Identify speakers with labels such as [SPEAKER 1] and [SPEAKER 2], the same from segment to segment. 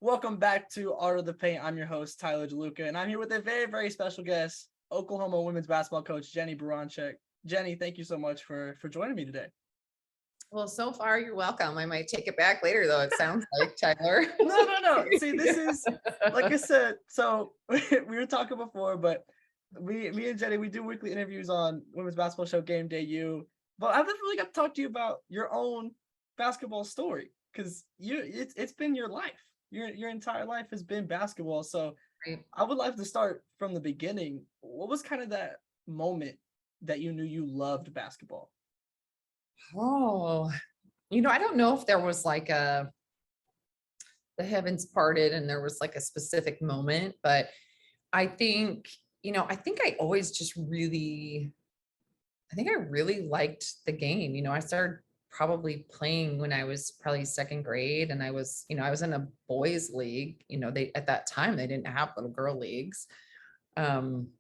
[SPEAKER 1] Welcome back to Art of the Paint. I'm your host, Tyler DeLuca, and I'm here with a very, very special guest, Oklahoma women's basketball coach, Jennie Baranczyk. Jennie, thank you so much for joining me today.
[SPEAKER 2] Well, so far, you're welcome. I might take it back later, though, it sounds like, Tyler.
[SPEAKER 1] No. See, this is, like I said, so we were talking before, but me and Jennie, we do weekly interviews on women's basketball show Game Day U, but I've never really got to talk to you about your own basketball story, because it's been your life. Your entire life has been basketball. So
[SPEAKER 2] Right.
[SPEAKER 1] I would like to start from the beginning. What was kind of that moment that you knew you loved basketball?
[SPEAKER 2] Oh, I don't know if there was like the heavens parted and there was like a specific moment, but I think I always just really, I really liked the game. I started probably playing when I was probably second grade, and I was in a boys league. They, at that time, they didn't have little girl leagues. And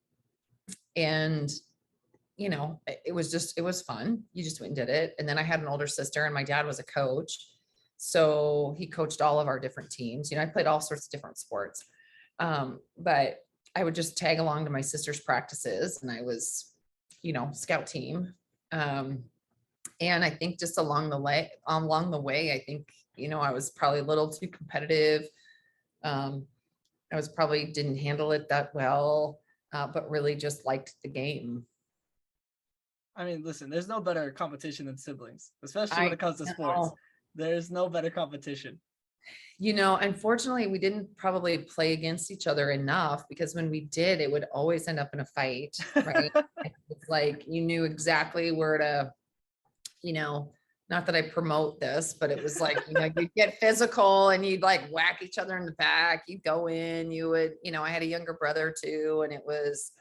[SPEAKER 2] it was fun. You just went and did it. And then I had an older sister, and my dad was a coach. So he coached all of our different teams. I played all sorts of different sports. But I would just tag along to my sister's practices, and I was, scout team. And I think just along the way, I think, I was probably a little too competitive. I was probably didn't handle it that well, but really just liked the game.
[SPEAKER 1] I mean, listen, there's no better competition than siblings, especially when it comes to sports. There's no better competition.
[SPEAKER 2] Unfortunately, we didn't probably play against each other enough, because when we did, it would always end up in a fight, right? It's like you knew exactly where to, not that I promote this, but it was like, you'd get physical and you'd like whack each other in the back. You'd go in, you would, I had a younger brother too, and it was,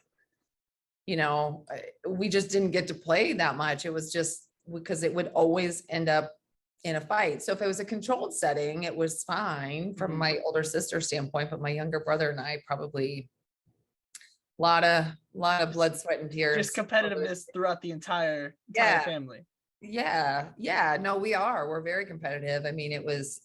[SPEAKER 2] we just didn't get to play that much. It was just because it would always end up in a fight. So if it was a controlled setting, it was fine from my older sister's standpoint, but my younger brother and I probably lot of blood, sweat, and tears.
[SPEAKER 1] Just competitiveness throughout the entire family.
[SPEAKER 2] Yeah. No, we're very competitive. I mean, it was,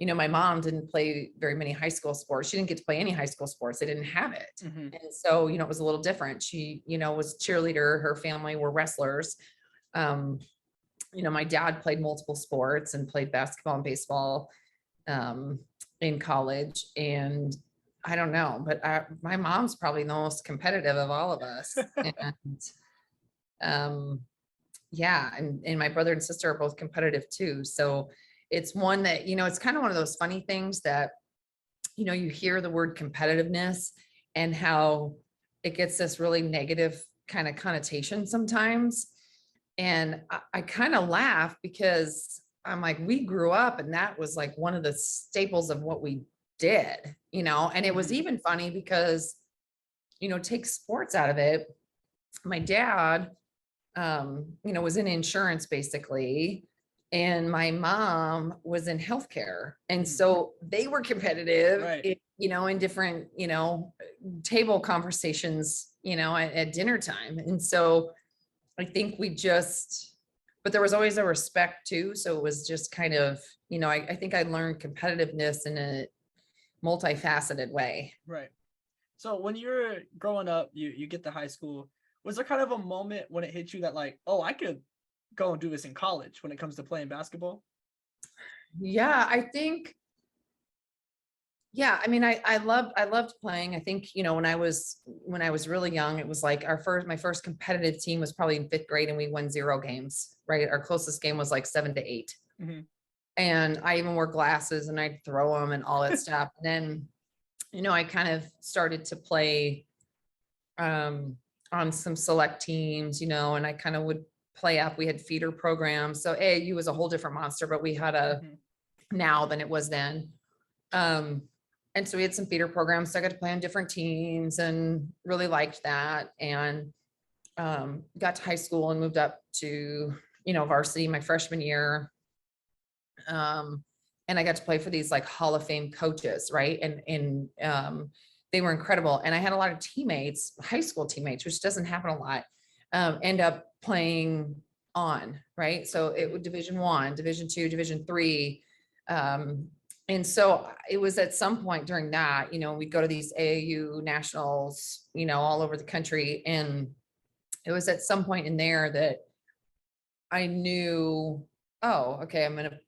[SPEAKER 2] my mom didn't play very many high school sports. She didn't get to play any high school sports. They didn't have it. And so, it was a little different. She, was cheerleader. Her family were wrestlers. My dad played multiple sports and played basketball and baseball in college. And I don't know, but my mom's probably the most competitive of all of us. And and my brother and sister are both competitive too. So it's one that, it's kind of one of those funny things that, you hear the word competitiveness and how it gets this really negative kind of connotation sometimes. And I kind of laugh, because I'm like, we grew up and that was like one of the staples of what we did, and it was even funny because, take sports out of it. My dad, was in insurance basically, and my mom was in healthcare. And so they were competitive,
[SPEAKER 1] right.
[SPEAKER 2] In different, table conversations, at dinner time. And so I think but there was always a respect too. So it was just kind of, I think I learned competitiveness in a multifaceted way.
[SPEAKER 1] Right. So when you're growing up, you get to high school, was there kind of a moment when it hit you that like, oh, I could go and do this in college when it comes to playing basketball?
[SPEAKER 2] Yeah, I think, I mean, I loved playing. I think, when I was really young, it was like my first competitive team was probably in 5th grade, and we won 0 games, right? Our closest game was like 7 to 8. And I even wore glasses and I'd throw them and all that stuff. And then, I kind of started to play, on some select teams, and I kind of would play up. We had feeder programs. So AAU was a whole different monster, but we had a now than it was then. And so we had some feeder programs. So I got to play on different teams and really liked that. And got to high school and moved up to, varsity my freshman year. And I got to play for these like Hall of Fame coaches, right? And they were incredible. And I had a lot of teammates, high school teammates, which doesn't happen a lot, end up playing on, right? So it was Division I, Division II, Division III. And so it was at some point during that, we'd go to these AAU nationals, all over the country. And it was at some point in there that I knew, oh, okay, I'm going to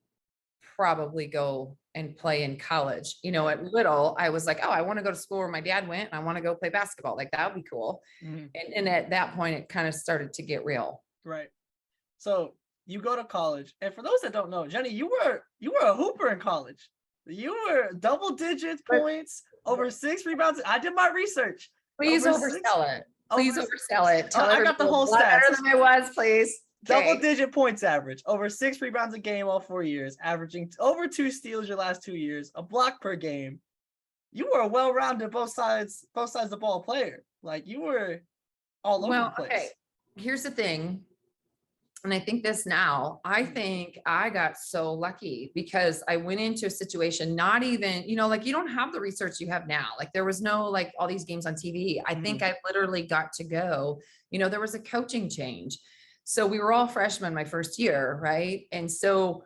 [SPEAKER 2] probably go and play in college. At little, I was like, oh, I want to go to school where my dad went. And I want to go play basketball. Like that would be cool. And at that point, it kind of started to get real.
[SPEAKER 1] Right. So you go to college, and for those that don't know, Jennie, you were a hooper in college. You were double digits points, over 6 rebounds. I did my research.
[SPEAKER 2] Please oversell it. Please oversell it. Tell
[SPEAKER 1] I got the whole
[SPEAKER 2] stats.
[SPEAKER 1] Better
[SPEAKER 2] than I was, please.
[SPEAKER 1] Double digit points average, over 6 rebounds a game all 4 years, averaging over 2 steals your last 2 years, a block per game. You were a well-rounded both sides of the ball player. Like you were all over the place. Okay.
[SPEAKER 2] Here's the thing. And I think this now, I think I got so lucky because I went into a situation, not even, like you don't have the research you have now. Like there was no, like all these games on TV. I think I literally got to go, there was a coaching change. So we were all freshmen my first year. Right. And so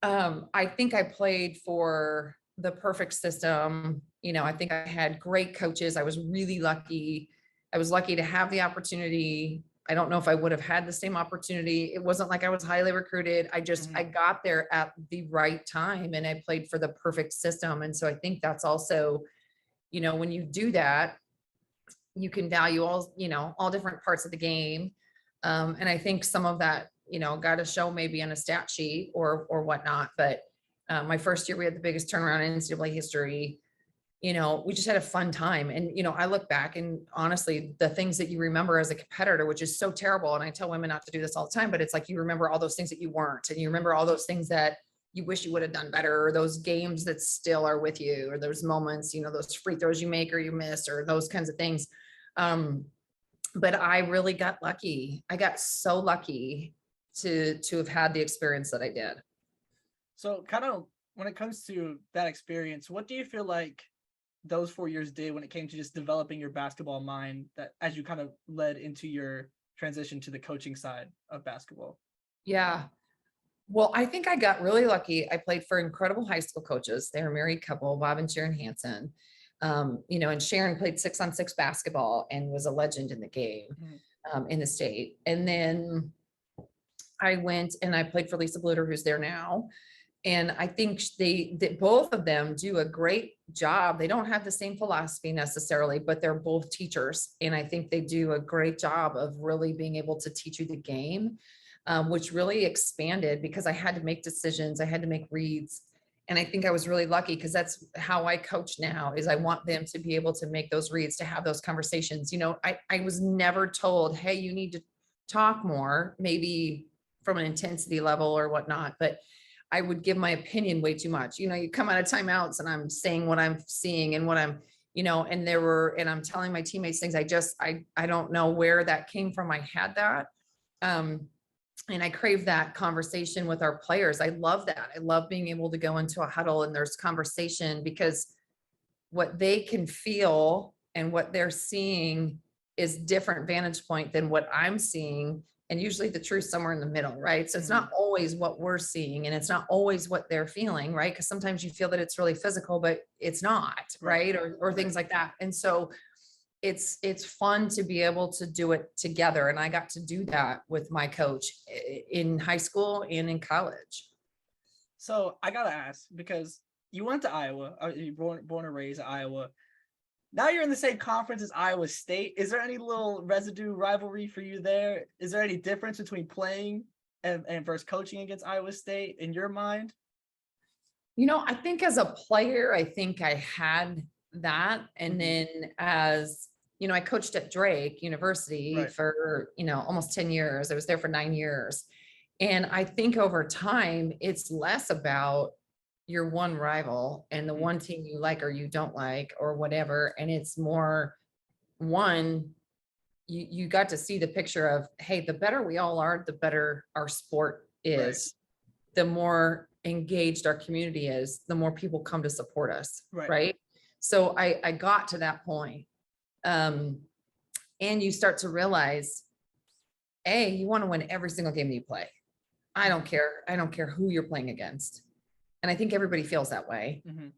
[SPEAKER 2] I think I played for the perfect system. I think I had great coaches. I was really lucky. I was lucky to have the opportunity. I don't know if I would have had the same opportunity. It wasn't like I was highly recruited. I just, I got there at the right time and I played for the perfect system. And so I think that's also, when you do that, you can value all different parts of the game. And I think some of that, got to show maybe on a stat sheet or whatnot. But my first year, we had the biggest turnaround in NCAA history. We just had a fun time. And, I look back and honestly, the things that you remember as a competitor, which is so terrible. And I tell women not to do this all the time, but it's like, you remember all those things that you weren't, and you remember all those things that you wish you would have done better, or those games that still are with you, or those moments, those free throws you make or you miss, or those kinds of things. But I really got lucky. I got so lucky to have had the experience that I did.
[SPEAKER 1] So kind of when it comes to that experience, what do you feel like those 4 years did when it came to just developing your basketball mind, that as you kind of led into your transition to the coaching side of basketball?
[SPEAKER 2] Yeah. Well, I think I got really lucky. I played for incredible high school coaches. They were a married couple, Bob and Sharon Hansen. And Sharon played 6-on-6 basketball and was a legend in the game, in the state. And then I went and I played for Lisa Bluter, who's there now. And I think that both of them do a great job. They don't have the same philosophy necessarily, but they're both teachers. And I think they do a great job of really being able to teach you the game, which really expanded because I had to make decisions. I had to make reads. And I think I was really lucky because that's how I coach now, is I want them to be able to make those reads, to have those conversations. I was never told, hey, you need to talk more, maybe from an intensity level or whatnot, but I would give my opinion way too much. You come out of timeouts and I'm saying what I'm seeing and what I'm, and I'm telling my teammates things. I don't know where that came from. I had that. And I crave that conversation with our players. I love that. I love being able to go into a huddle and there's conversation, because what they can feel and what they're seeing is different vantage point than what I'm seeing. And usually the truth somewhere in the middle, right? So it's not always what we're seeing and it's not always what they're feeling, right? Because sometimes you feel that it's really physical, but it's not, right? Or things like that. And so it's fun to be able to do it together. And I got to do that with my coach in high school and in college.
[SPEAKER 1] So I got to ask, because you went to Iowa, you born and raised in Iowa. Now you're in the same conference as Iowa State. Is there any little residue rivalry for you there? Is there any difference between playing and versus coaching against Iowa State in your mind?
[SPEAKER 2] I think as a player, I think I had that. And then as, I coached at Drake University for, almost 10 years. I was there for 9 years. And I think over time, it's less about your one rival and the one team you like or you don't like or whatever. And it's more you got to see the picture of, hey, the better we all are, the better our sport is, the more engaged our community is, the more people come to support us. Right. So I got to that point. And you start to realize, you want to win every single game that you play. I don't care. I don't care who you're playing against. And I think everybody feels that way.
[SPEAKER 1] Mhm.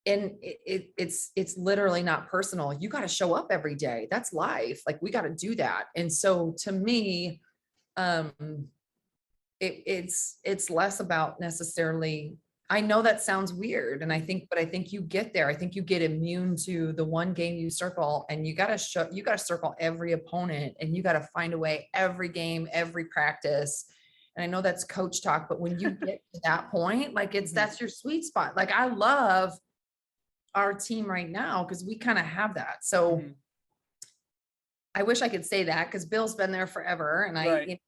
[SPEAKER 2] And it's literally not personal. You got to show up every day. That's life. Like we got to do that. And so to me, um, it's less about necessarily, I know that sounds weird. And but I think you get there. I think you get immune to the one game you circle, and you got to circle every opponent, and you got to find a way every game, every practice. And I know that's coach talk, but when you get to that point, like that's your sweet spot. Like I love our team right now because we kind of have that. So I wish I could say that because Bill's been there forever, and
[SPEAKER 1] Right.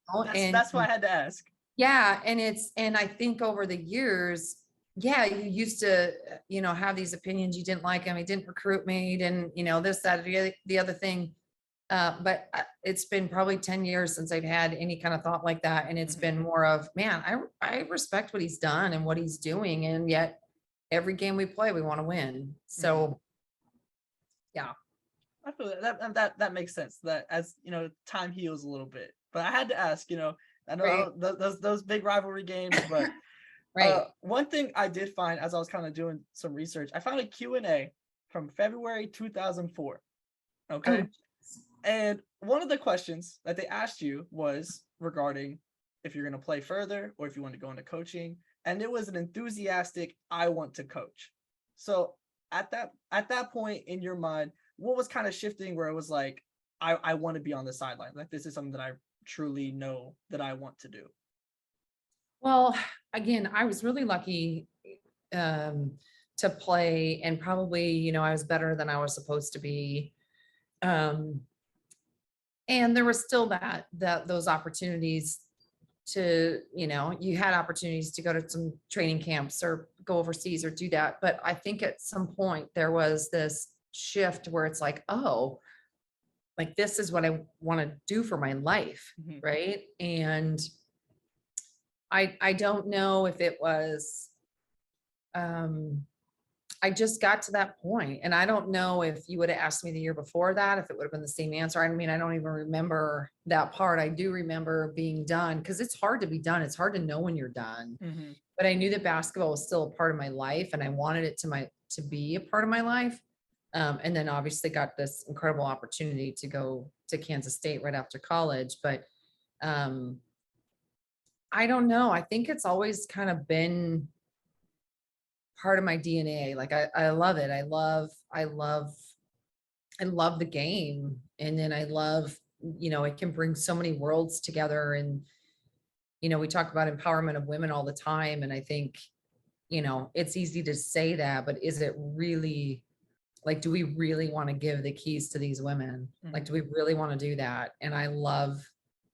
[SPEAKER 1] That's why I had to ask.
[SPEAKER 2] Yeah, and I think over the years, yeah, you used to, have these opinions. You didn't like him. He didn't recruit me. He didn't, this, that, or the other thing. But it's been probably 10 years since I've had any kind of thought like that, and it's been more of, man, I respect what he's done and what he's doing, and yet every game we play, we want to win. So, yeah.
[SPEAKER 1] I feel that makes sense. That as time heals a little bit. But I had to ask. I know
[SPEAKER 2] Right.
[SPEAKER 1] those big rivalry games, but
[SPEAKER 2] Right.
[SPEAKER 1] one thing I did find as I was kind of doing some research, I found a Q&A from February 2004. Okay.
[SPEAKER 2] Oh,
[SPEAKER 1] And one of the questions that they asked you was regarding if you're going to play further or if you want to go into coaching. And it was an enthusiastic, I want to coach. So at that point in your mind, what was kind of shifting where it was like, I want to be on the sideline. Like this is something that I truly know that I want to do.
[SPEAKER 2] well, again, I was really lucky to play, and probably, I was better than I was supposed to be. And there was still those opportunities to, you had opportunities to go to some training camps or go overseas or do that. But I think at some point there was this shift where it's like, oh, like this is what I want to do for my life. Right. And I don't know if it was, I just got to that point, and I don't know if you would have asked me the year before that, if it would have been the same answer. I mean, I don't even remember that part. I do remember being done, because it's hard to be done. It's hard to know when you're done. But I knew that basketball was still a part of my life, and I wanted it to be a part of my life. And then obviously got this incredible opportunity to go to Kansas State right after college. But I don't know. I think it's always kind of been part of my DNA. Like I love it. I love the game. And then I love, it can bring so many worlds together. And, we talk about empowerment of women all the time. And I think, it's easy to say that, but is it really, like, do we really want to give the keys to these women? Like, do we really want to do that? And I love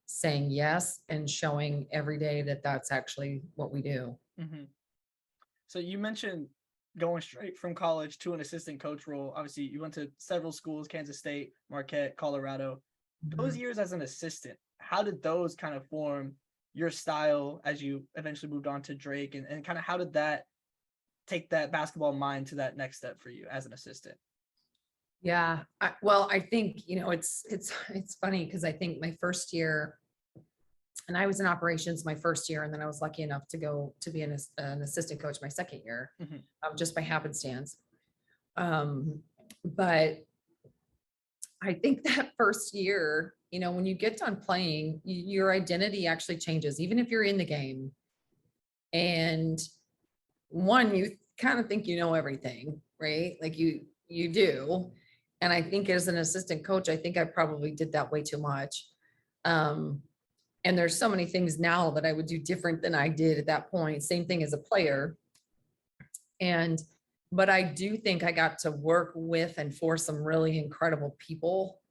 [SPEAKER 2] saying yes and showing every day that that's actually what we do.
[SPEAKER 1] So you mentioned going straight from college to an assistant coach role. Obviously, you went to several schools, Kansas State, Marquette, Colorado. Those years as an assistant, how did those kind of form your style as you eventually moved on to Drake? And kind of how did that take that basketball mind to that next step for you as an assistant?
[SPEAKER 2] Yeah. Well, I think, it's funny because I think my first year, and I was in operations my first year, and then I was lucky enough to go to be an assistant coach my second year, just by happenstance. But I think that first year, when you get done playing, your identity actually changes, even if you're in the game. And one, you kind of think everything, right? Like you do. And I think as an assistant coach, I think I probably did that way too much. And there's so many things now that I would do different than I did at that point. Same thing as a player. But I do think I got to work with and for some really incredible people.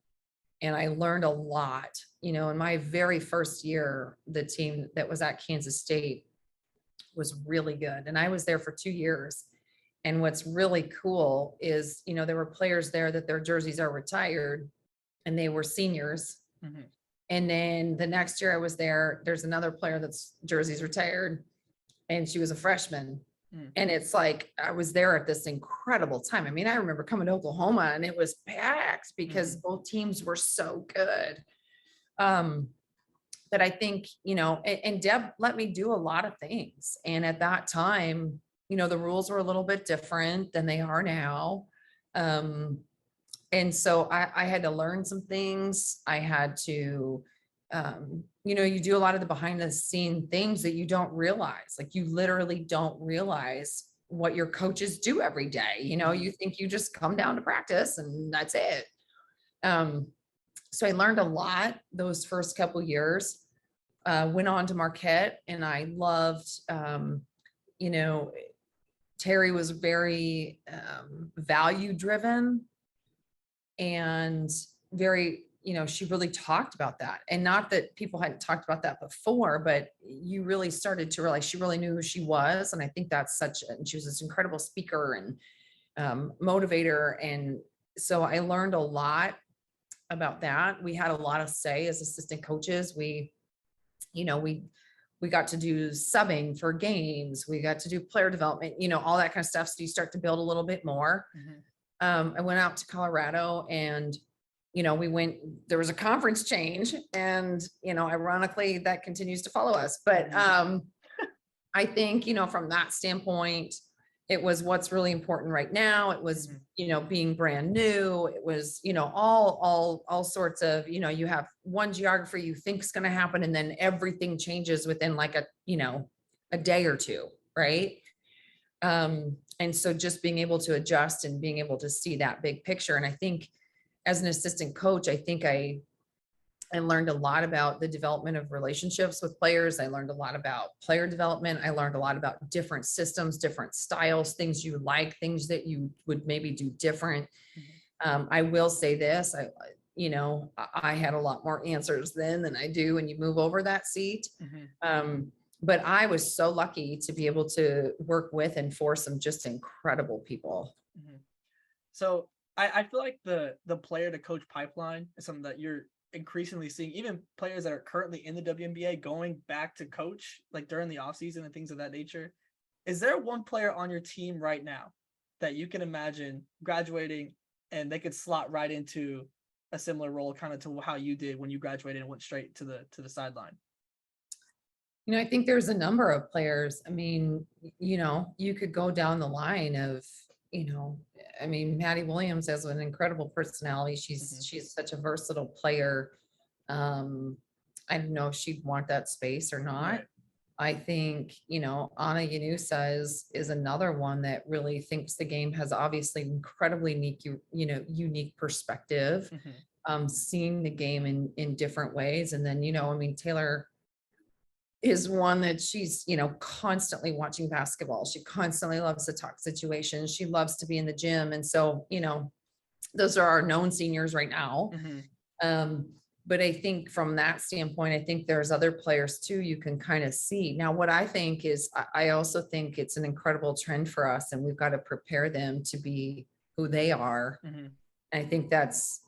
[SPEAKER 2] And I learned a lot, in my very first year, the team that was at Kansas State was really good. And I was there for 2 years. And what's really cool is, there were players there that their jerseys are retired and they were seniors. And then the next year I was there's another player that's jersey's retired, and she was a freshman. And it's like, I was there at this incredible time. I mean, I remember coming to Oklahoma and it was packed because both teams were so good. But I think, and Deb let me do a lot of things. And at that time, the rules were a little bit different than they are now. Um, and so I had to learn some things. I had to, you do a lot of the behind the scene things that you don't realize. Like you literally don't realize what your coaches do every day. You think you just come down to practice and that's it. Um, so I learned a lot those first couple years. Went on to Marquette, and I loved, you know, Terry was very value driven and very, she really talked about that. And not that people hadn't talked about that before, but you really started to realize she really knew who she was. And I think that's and she was this incredible speaker and motivator. And so I learned a lot about that. We had a lot of say as assistant coaches. We got to do subbing for games. We got to do player development, all that kind of stuff. So you start to build a little bit more. I went out to Colorado and, there was a conference change and, ironically that continues to follow us. But I think, from that standpoint, it was what's really important right now. It was, being brand new. It was, all sorts of, you have one geography you think is going to happen and then everything changes within like a day or two. Right. And so just being able to adjust and being able to see that big picture. And I think as an assistant coach, I think I learned a lot about the development of relationships with players. I learned a lot about player development. I learned a lot about different systems, different styles, things you like, things that you would maybe do different. I will say this, I had a lot more answers then than I do when you move over that seat. But I was so lucky to be able to work with and for some just incredible people.
[SPEAKER 1] So I feel like the player to coach pipeline is something that you're increasingly seeing, even players that are currently in the WNBA going back to coach like during the off season and things of that nature. Is there one player on your team right now that you can imagine graduating and they could slot right into a similar role kind of to how you did when you graduated and went straight to the sideline?
[SPEAKER 2] I think there's a number of players. I mean, you could go down the line of, Maddie Williams has an incredible personality. She's such a versatile player. I don't know if she'd want that space or not. Right. I think, Anna Yanusa is another one that really thinks the game has obviously incredibly unique perspective, seeing the game in different ways. And then, Taylor is one that she's, constantly watching basketball. She constantly loves to talk situations. She loves to be in the gym. And so, those are our known seniors right now. But I think from that standpoint, I think there's other players too, you can kind of see. Now, what I think is, I also think it's an incredible trend for us and we've got to prepare them to be who they are. I think it's,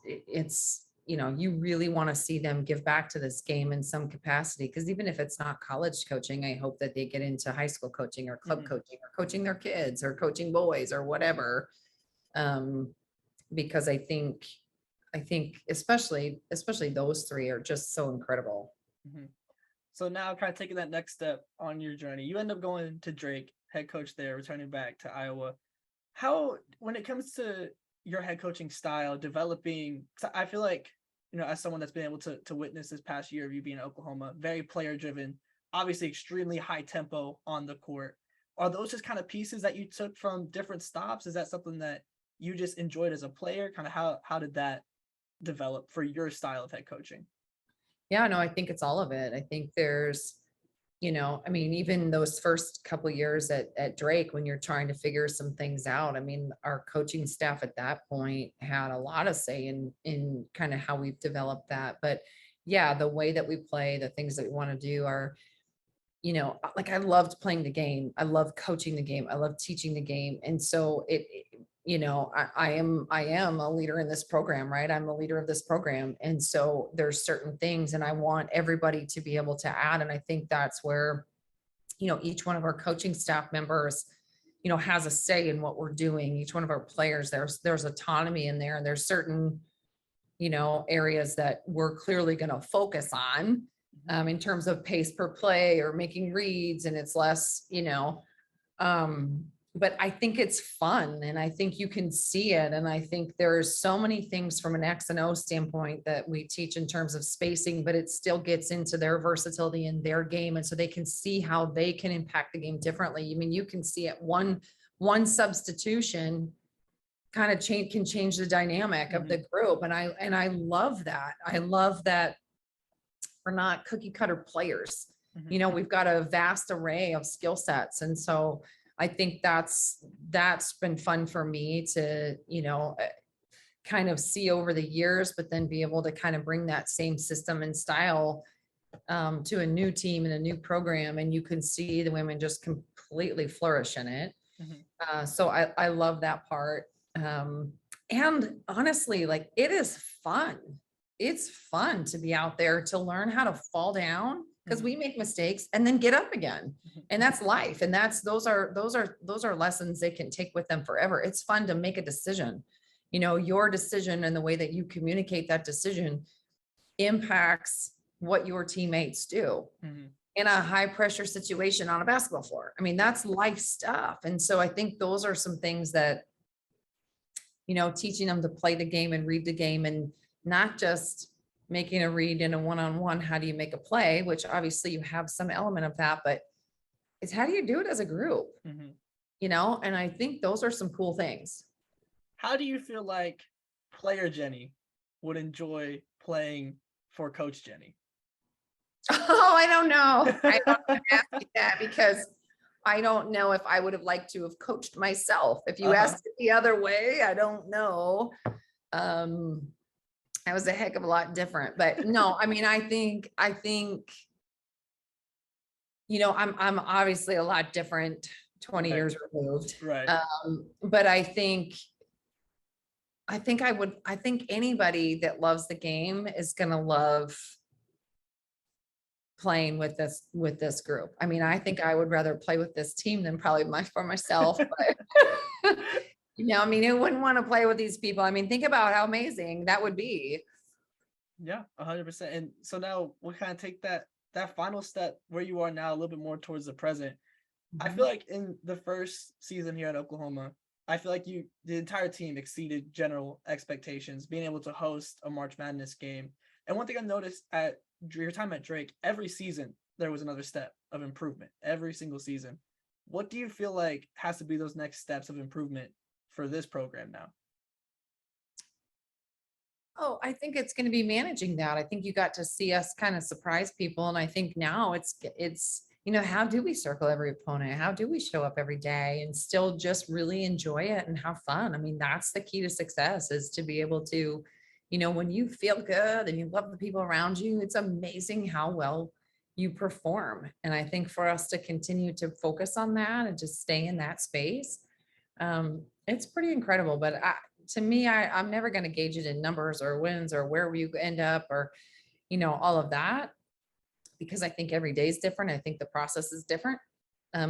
[SPEAKER 2] you really want to see them give back to this game in some capacity, because even if it's not college coaching, I hope that they get into high school coaching or club coaching or coaching their kids or coaching boys or whatever. Because I think especially those three are just so incredible.
[SPEAKER 1] So now kind of taking that next step on your journey, you end up going to Drake, head coach there, returning back to Iowa. How, when it comes to your head coaching style, developing, I feel like, as someone that's been able to witness this past year of you being in Oklahoma, very player driven, obviously extremely high tempo on the court. Are those just kind of pieces that you took from different stops? Is that something that you just enjoyed as a player? Kind of how did that develop for your style of head coaching?
[SPEAKER 2] Yeah, no, I think it's all of it. I think there's, even those first couple of years at Drake, when you're trying to figure some things out, our coaching staff at that point had a lot of say in kind of how we've developed that. But yeah, the way that we play, the things that we want to do are, like I loved playing the game. I love coaching the game. I love teaching the game. And so I am a leader in this program, right? I'm the leader of this program. And so there's certain things and I want everybody to be able to add. And I think that's where, each one of our coaching staff members, has a say in what we're doing. Each one of our players, there's autonomy in there, and there's certain, areas that we're clearly going to focus on in terms of pace per play or making reads. And it's less, But I think it's fun and I think you can see it. And I think there's so many things from an X and O standpoint that we teach in terms of spacing, but it still gets into their versatility in their game. And so they can see how they can impact the game differently. I mean, you can see it one substitution kind of can change the dynamic of the group. And I love that. I love that we're not cookie cutter players. You know, we've got a vast array of skill sets. And so I think that's been fun for me to, you know, kind of see over the years, but then be able to kind of bring that same system and style to a new team and a new program. And you can see the women just completely flourish in it. So I love that part. And honestly, like it is fun. It's fun to be out there to learn how to fall down because we make mistakes and then get up again. And that's life. And those are lessons they can take with them forever. It's fun to make a decision. You know, your decision and the way that you communicate that decision impacts what your teammates do in a high pressure situation on a basketball floor. I mean, that's life stuff. And so I think those are some things that, you know, teaching them to play the game and read the game and not just making a read in a one-on-one, how do you make a play, which obviously you have some element of that, but it's how do you do it as a group, you know? And I think those are some cool things.
[SPEAKER 1] How do you feel like player Jennie would enjoy playing for Coach Jennie?
[SPEAKER 2] Oh, I don't know. I don't ask you that because I don't know if I would have liked to have coached myself. If you asked it the other way, I don't know. That was a heck of a lot different, but no, I mean, I think, you know, I'm obviously a lot different 20 years removed.
[SPEAKER 1] Right.
[SPEAKER 2] But I think anybody that loves the game is going to love playing with this group. I mean, I think I would rather play with this team than probably for myself, but you know, I mean, who wouldn't want to play with these people? I mean, think about how amazing that would be.
[SPEAKER 1] Yeah, 100%. And so now we'll kind of take that final step where you are now a little bit more towards the present. I feel like in the first season here at Oklahoma, I feel like the entire team exceeded general expectations, being able to host a March Madness game. And one thing I noticed at your time at Drake, every season there was another step of improvement, every single season. What do you feel like has to be those next steps of improvement for this program now?
[SPEAKER 2] Oh, I think it's going to be managing that. I think you got to see us kind of surprise people. And I think now it's, you know, how do we circle every opponent? How do we show up every day and still just really enjoy it and have fun? I mean, that's the key to success, is to be able to, you know, when you feel good and you love the people around you, it's amazing how well you perform. And I think for us to continue to focus on that and just stay in that space, it's pretty incredible. But to me, I'm never going to gauge it in numbers or wins or where you end up or, you know, all of that, because I think every day is different. I think the process is different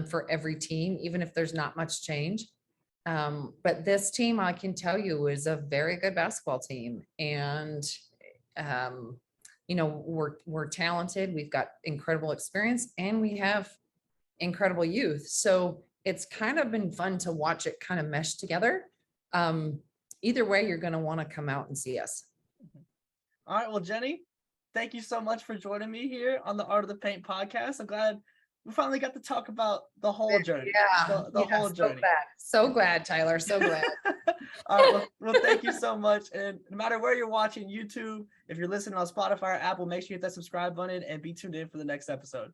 [SPEAKER 2] for every team, even if there's not much change. But this team, I can tell you, is a very good basketball team. And, you know, we're talented. We've got incredible experience and we have incredible youth. So it's kind of been fun to watch it kind of mesh together. Either way, you're going to want to come out and see us.
[SPEAKER 1] All right. Well, Jennie, thank you so much for joining me here on the Art of the Paint podcast. I'm glad we finally got to talk about the whole journey.
[SPEAKER 2] Yeah.
[SPEAKER 1] The whole journey.
[SPEAKER 2] So glad, Tyler. So glad.
[SPEAKER 1] All right. Well, thank you so much. And no matter where you're watching, YouTube, if you're listening on Spotify or Apple, make sure you hit that subscribe button and be tuned in for the next episode.